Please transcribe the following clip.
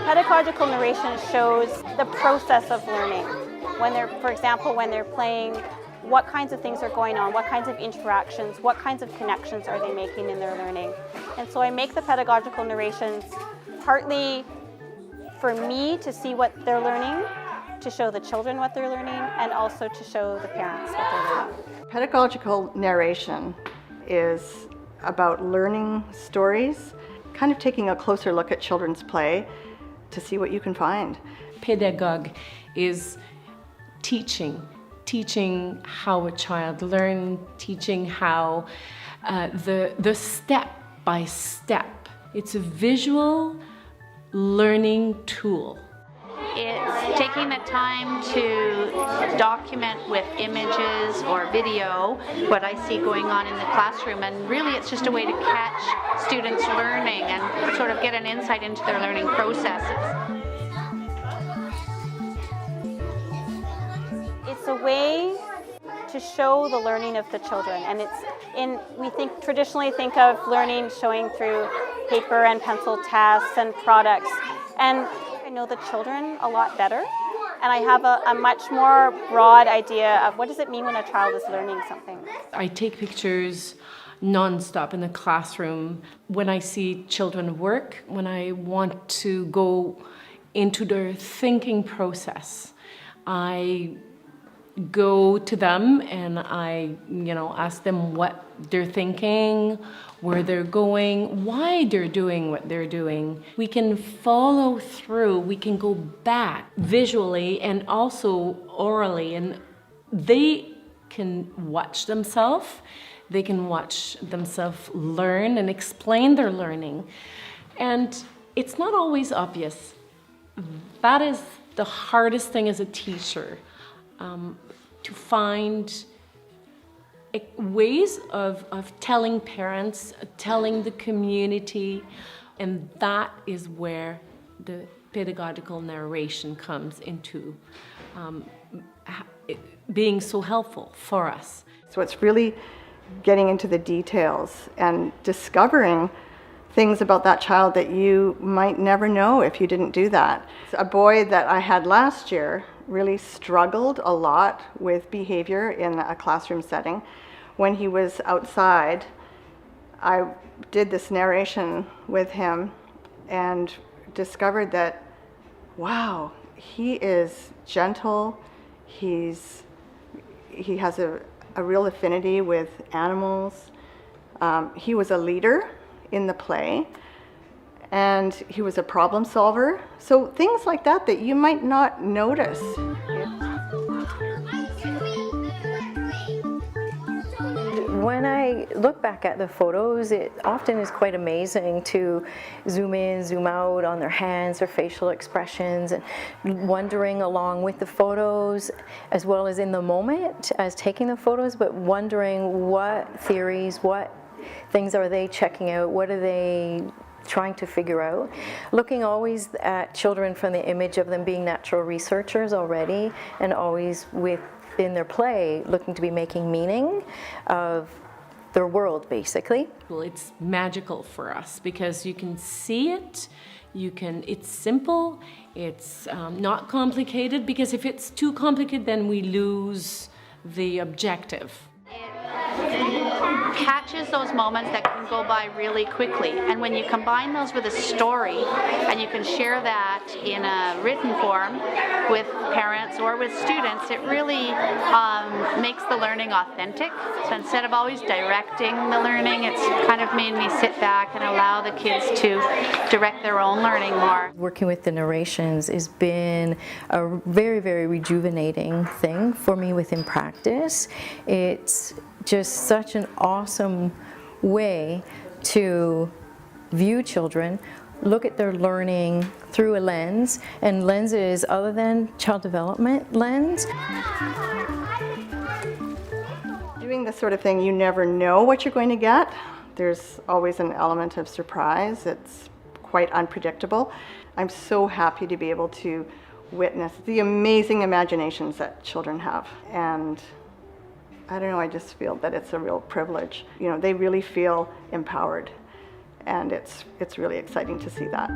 Pedagogical narration shows the process of learning. When they're, for example, when they're playing, what kinds of things are going on, what kinds of interactions, what kinds of connections are they making in their learning. And so I make the pedagogical narrations partly for me to see what they're learning, to show the children what they're learning, and also to show the parents what they're learning. Pedagogical narration is about learning stories, kind of taking a closer look at children's play to see what you can find. Pedagogue is teaching how a child learns, teaching how the step by step. It's a visual learning tool. It's taking the time to document with images or video what I see going on in the classroom, and really it's just a way to catch students learning and sort of get an insight into their learning processes. It's a way to show the learning of the children, and we traditionally think of learning showing through paper and pencil tests and products, and I know the children a lot better, and I have a much more broad idea of what does it mean when a child is learning something. I take pictures non-stop in the classroom. When I see children work, when I want to go into their thinking process, I go to them and I ask them what they're thinking, where they're going, why they're doing what they're doing. We can follow through, we can go back visually and also orally, and they can watch themselves, learn and explain their learning. And it's not always obvious. That is the hardest thing as a teacher. To find ways of telling parents, telling the community, and that is where the pedagogical narration comes into being so helpful for us. So it's really getting into the details and discovering things about that child that you might never know if you didn't do that. A boy that I had last year really struggled a lot with behavior in a classroom setting. When he was outside, I did this narration with him and discovered that, wow, he is gentle, he has a real affinity with animals. He was a leader in the play, and he was a problem solver. So things like that that you might not notice. When I look back at the photos, it often is quite amazing to zoom in, zoom out on their hands, their facial expressions, and wondering along with the photos, as well as in the moment as taking the photos, but wondering what theories, what things are they checking out, what are they trying to figure out. Looking always at children from the image of them being natural researchers already, and always within their play looking to be making meaning of their world, basically. Well, it's magical for us because you can see it, it's simple, it's not complicated, because if it's too complicated then we lose the objective. Catches those moments that can go by really quickly, and when you combine those with a story and you can share that in a written form with parents or with students, it really makes the learning authentic. So instead of always directing the learning, it's kind of made me sit back and allow the kids to direct their own learning more. Working with the narrations has been a very, very rejuvenating thing for me within practice. It's just such an awesome way to view children, look at their learning through a lens, and lenses other than child development lens. Doing this sort of thing, you never know what you're going to get. There's always an element of surprise. It's quite unpredictable. I'm so happy to be able to witness the amazing imaginations that children have, and I don't know, I just feel that it's a real privilege. You know, they really feel empowered, and it's really exciting to see that.